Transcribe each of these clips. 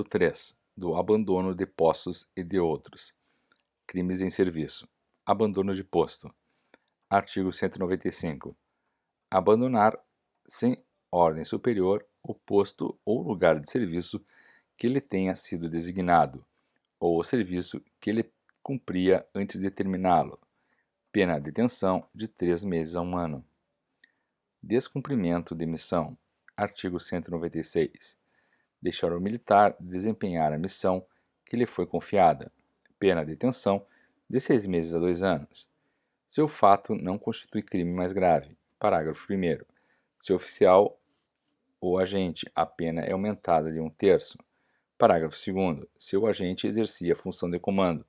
3. Do abandono de postos e de outros. Crimes em serviço. Abandono de posto. Artigo 195. Abandonar, sem ordem superior, o posto ou lugar de serviço que lhe tenha sido designado, ou o serviço que ele cumpria antes de terminá-lo. Pena de detenção de 3 meses a 1 ano. Descumprimento de missão. Artigo 196. Deixar o militar desempenhar a missão que lhe foi confiada. Pena de detenção de 6 meses a 2 anos. Se o fato não constitui crime mais grave. Parágrafo 1º. Se oficial ou agente, a pena é aumentada de 1/3. Parágrafo 2º. Se o agente exercia função de comando,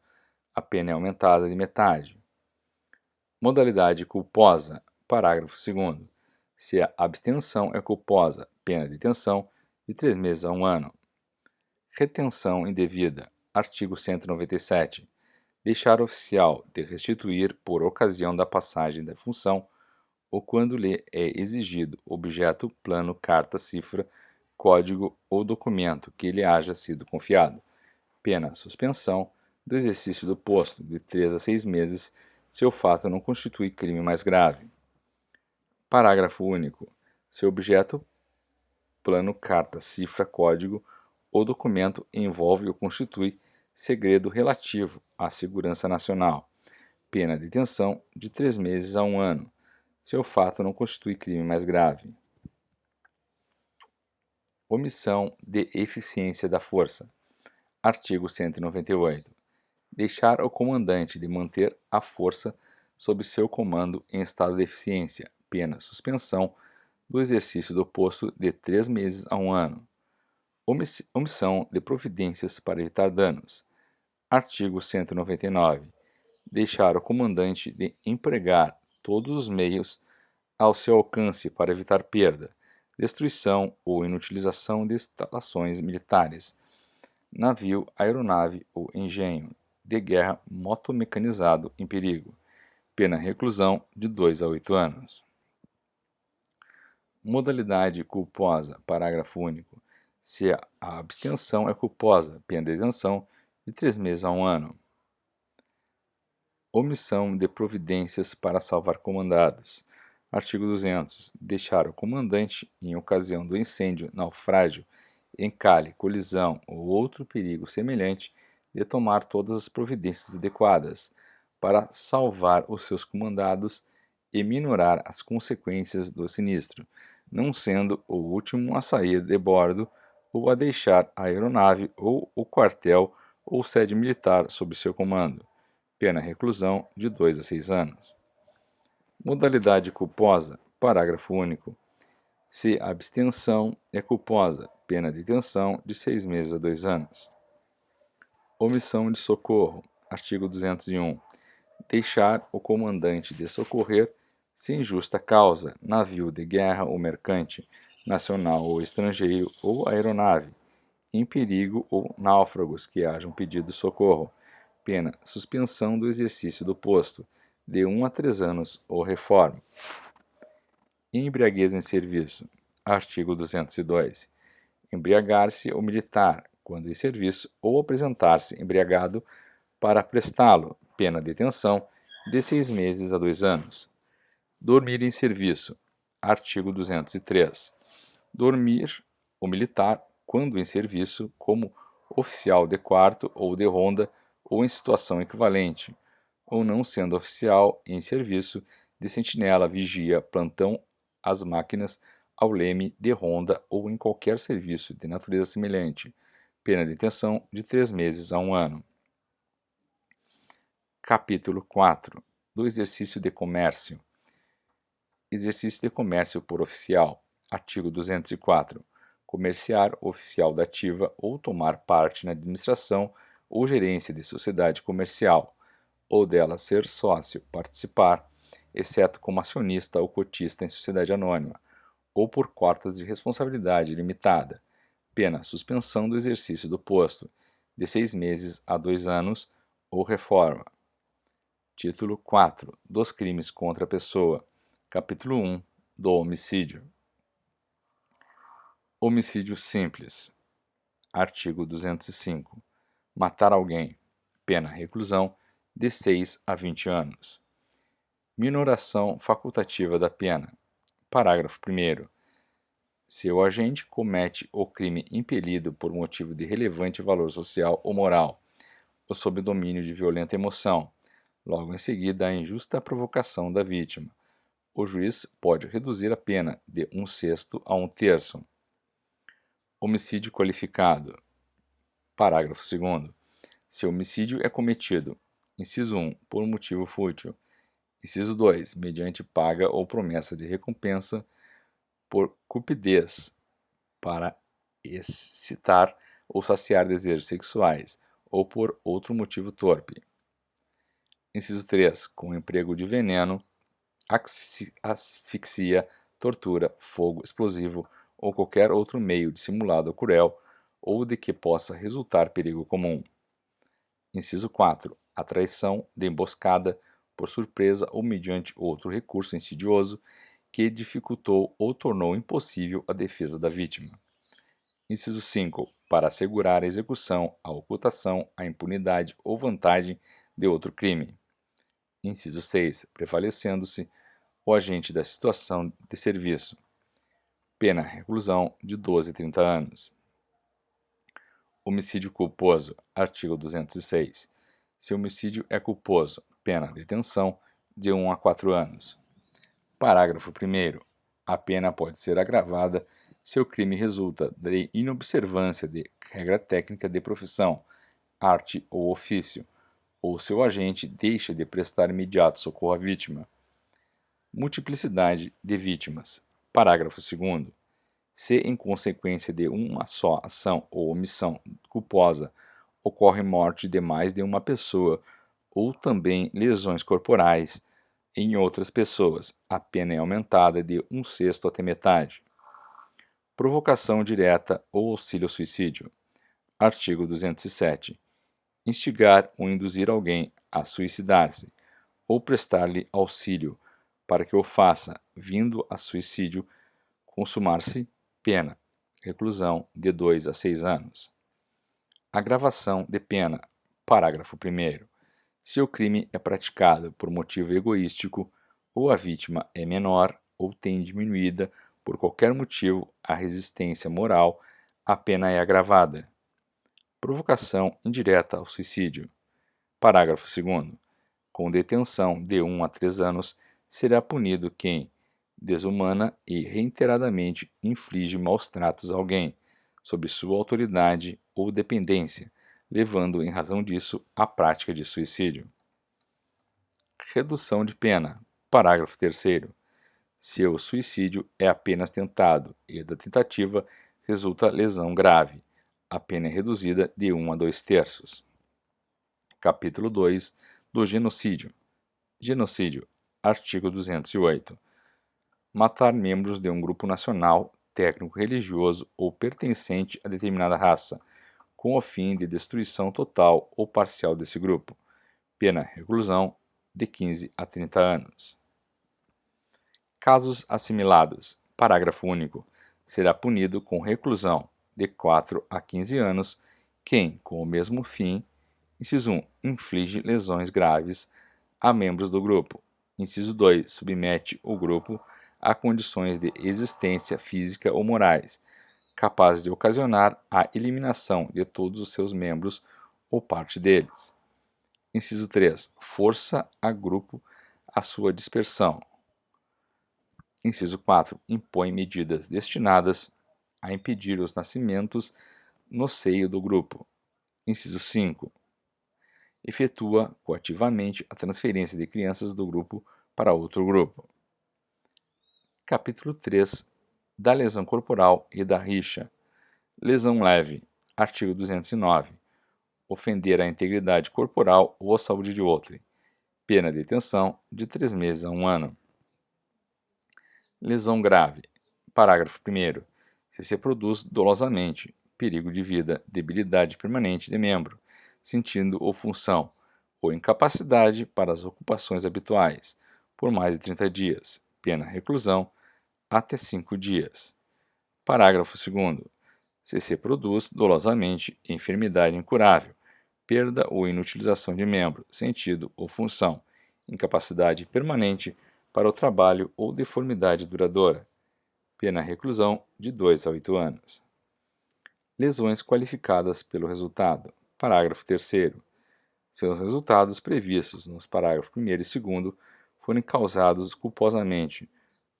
a pena é aumentada de metade. Modalidade culposa. Parágrafo 2º. Se a abstenção é culposa, pena de detenção de 3 meses a 1 ano. Retenção indevida. Artigo 197. Deixar oficial de restituir por ocasião da passagem da função ou quando lhe é exigido objeto, plano, carta, cifra, código ou documento que lhe haja sido confiado. Pena suspensão do exercício do posto de 3 a 6 meses se o fato não constitui crime mais grave. Parágrafo único. Se o objeto, plano, carta, cifra, código ou documento envolve ou constitui segredo relativo à segurança nacional. Pena de detenção de 3 meses a 1 ano, se o fato não constitui crime mais grave. Omissão de eficiência da força. Artigo 198. Deixar o comandante de manter a força sob seu comando em estado de eficiência. Pena suspensão do exercício do posto de 3 meses a 1 ano. Omissão de providências para evitar danos. Artigo 199. Deixar o comandante de empregar todos os meios ao seu alcance para evitar perda, destruição ou inutilização de instalações militares, navio, aeronave ou engenho de guerra motomecanizado em perigo. Pena reclusão de 2 a 8 anos. Modalidade culposa. Parágrafo único. Se a abstenção é culposa, pena de detenção de 3 meses a 1 ano. Omissão de providências para salvar comandados. Artigo 200. Deixar o comandante, em ocasião do incêndio, naufrágio, encalhe, colisão ou outro perigo semelhante, de tomar todas as providências adequadas para salvar os seus comandados e minorar as consequências do sinistro, não sendo o último a sair de bordo ou a deixar a aeronave ou o quartel ou sede militar sob seu comando. Pena reclusão de 2 a 6 anos. Modalidade culposa. Parágrafo único. Se a abstenção é culposa, pena de detenção de 6 meses a 2 anos. Omissão de socorro. Artigo 201. Deixar o comandante de socorrer, sem justa causa, navio de guerra ou mercante, nacional ou estrangeiro ou aeronave, em perigo ou náufragos que hajam pedido socorro. Pena suspensão do exercício do posto, de 1 a 3 anos ou reforma. Embriaguez em serviço. Artigo 202. Embriagar-se o militar, quando em serviço, ou apresentar-se embriagado para prestá-lo, pena de detenção de 6 meses a 2 anos. Dormir em serviço. Artigo 203. Dormir o militar, quando em serviço, como oficial de quarto ou de ronda, ou em situação equivalente, ou não sendo oficial em serviço, de sentinela, vigia, plantão às máquinas, ao leme, de ronda ou em qualquer serviço de natureza semelhante. Pena de detenção de 3 meses a 1 ano. Capítulo 4. Do exercício de comércio. Exercício de comércio por oficial. Artigo 204. Comerciar oficial da ativa ou tomar parte na administração ou gerência de sociedade comercial, ou dela ser sócio, participar, exceto como acionista ou cotista em sociedade anônima, ou por cotas de responsabilidade limitada. Pena suspensão do exercício do posto, de 6 meses a 2 anos, ou reforma. Título 4. Dos crimes contra a pessoa. Capítulo 1. Do homicídio. Homicídio simples. Artigo 205. Matar alguém. Pena reclusão de 6 a 20 anos. Minoração facultativa da pena. Parágrafo 1º. Se o agente comete o crime impelido por motivo de relevante valor social ou moral, ou sob domínio de violenta emoção, logo em seguida a injusta provocação da vítima, o juiz pode reduzir a pena de 1/6 a 1/3. Homicídio qualificado. Parágrafo 2º. Se o homicídio é cometido, inciso 1, por motivo fútil, inciso 2, mediante paga ou promessa de recompensa por cupidez, para excitar ou saciar desejos sexuais, ou por outro motivo torpe. Inciso 3, com emprego de veneno, asfixia, tortura, fogo explosivo ou qualquer outro meio dissimulado ou cruel, ou de que possa resultar perigo comum. Inciso 4, a traição de emboscada, por surpresa ou mediante outro recurso insidioso que dificultou ou tornou impossível a defesa da vítima. Inciso 5, para assegurar a execução, a ocultação, a impunidade ou vantagem de outro crime. Inciso 6, prevalecendo-se o agente da situação de serviço. Pena reclusão de 12 a 30 anos. Homicídio culposo. Artigo 206. Se o homicídio é culposo, pena detenção de 1 a 4 anos. Parágrafo 1º. A pena pode ser agravada se o crime resulta de inobservância de regra técnica de profissão, arte ou ofício, ou seu agente deixa de prestar imediato socorro à vítima. Multiplicidade de vítimas. Parágrafo 2º. Se, em consequência de uma só ação ou omissão culposa, ocorre morte de mais de uma pessoa, ou também lesões corporais em outras pessoas, a pena é aumentada de 1/6 até metade. Provocação direta ou auxílio ao suicídio. Artigo 207. Instigar ou induzir alguém a suicidar-se, ou prestar-lhe auxílio para que o faça, vindo a suicídio consumar-se, pena, reclusão de 2 a 6 anos. Agravação de pena. Parágrafo 1º. Se o crime é praticado por motivo egoístico, ou a vítima é menor, ou tem diminuída, por qualquer motivo, a resistência moral, a pena é agravada. Provocação indireta ao suicídio. Parágrafo 2º. Com detenção de 1 a 3 anos, será punido quem desumana e reiteradamente inflige maus tratos a alguém, sob sua autoridade ou dependência, levando em razão disso à prática de suicídio. Redução de pena. Parágrafo 3º. Se o suicídio é apenas tentado e da tentativa resulta lesão grave, a pena é reduzida de 1 a 2/3. Capítulo 2 do genocídio. Genocídio. Artigo 208. Matar membros de um grupo nacional, técnico, religioso ou pertencente a determinada raça, com o fim de destruição total ou parcial desse grupo. Pena reclusão de 15 a 30 anos. Casos assimilados. Parágrafo único. Será punido com reclusão de 4 a 15 anos quem, com o mesmo fim, inciso 1, inflige lesões graves a membros do grupo. Inciso 2, submete o grupo a condições de existência física ou morais, capazes de ocasionar a eliminação de todos os seus membros ou parte deles. Inciso 3, força a grupo a sua dispersão. Inciso 4, impõe medidas destinadas a impedir os nascimentos no seio do grupo. Inciso 5, efetua coativamente a transferência de crianças do grupo para outro grupo. Capítulo 3 da lesão corporal e da rixa. Lesão leve. Artigo 209. Ofender a integridade corporal ou a saúde de outrem. Pena de detenção de 3 meses a 1 ano. Lesão grave. Parágrafo 1º. Se produz dolosamente, perigo de vida, debilidade permanente de membro, sentindo ou função, ou incapacidade para as ocupações habituais, por mais de 30 dias, pena reclusão até 5 dias. Parágrafo 2º. se se produz dolosamente enfermidade incurável, perda ou inutilização de membro, sentido ou função, incapacidade permanente para o trabalho ou deformidade duradoura. Pena reclusão de 2 a 8 anos. Lesões qualificadas pelo resultado. Parágrafo 3º. Se os resultados previstos nos parágrafos 1º e 2º forem causados culposamente,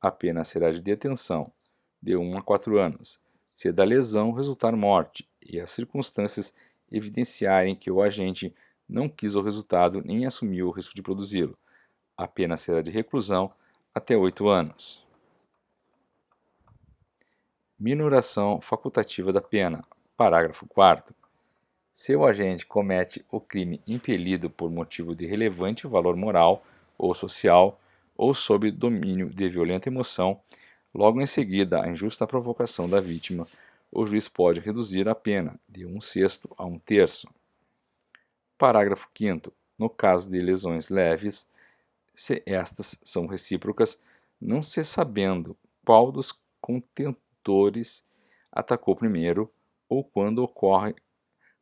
a pena será de detenção de 1 a 4 anos, se da lesão resultar morte e as circunstâncias evidenciarem que o agente não quis o resultado nem assumiu o risco de produzi-lo. A pena será de reclusão até 8 anos. Minoração facultativa da pena. Parágrafo 4º. Se o agente comete o crime impelido por motivo de relevante valor moral ou social ou sob domínio de violenta emoção, logo em seguida à injusta provocação da vítima, o juiz pode reduzir a pena de 1/6 a 1/3. Parágrafo 5º. No caso de lesões leves, se estas são recíprocas, não se sabendo qual dos contentores atacou primeiro ou quando ocorre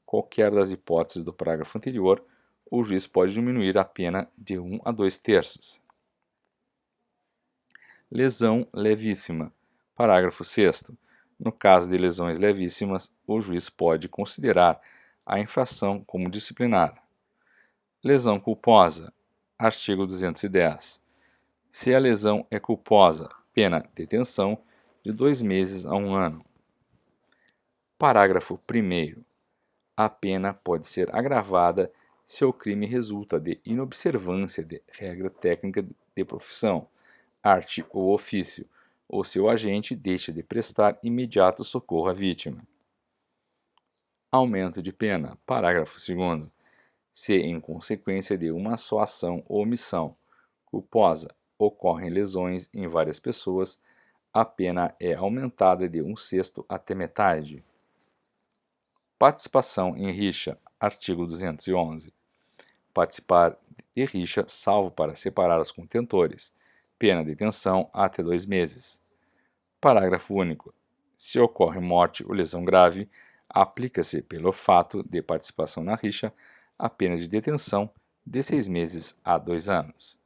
qualquer das hipóteses do parágrafo anterior, o juiz pode diminuir a pena de 1 a 2/3. Lesão levíssima. Parágrafo 6º. No caso de lesões levíssimas, o juiz pode considerar a infração como disciplinar. Lesão culposa. Artigo 210. Se a lesão é culposa, pena detenção de 2 meses a 1 ano. Parágrafo 1º. A pena pode ser agravada se o crime resulta de inobservância de regra técnica de profissão, arte ou ofício, ou se o agente deixa de prestar imediato socorro à vítima. Aumento de pena. Parágrafo 2º. Se, em consequência de uma só ação ou omissão culposa, ocorrem lesões em várias pessoas, a pena é aumentada de 1/6 até metade. Participação em rixa. Artigo 211. Participar de rixa, salvo para separar os contentores. Pena de detenção até 2 meses. Parágrafo único. Se ocorre morte ou lesão grave, aplica-se, pelo fato de participação na rixa, a pena de detenção de 6 meses a 2 anos.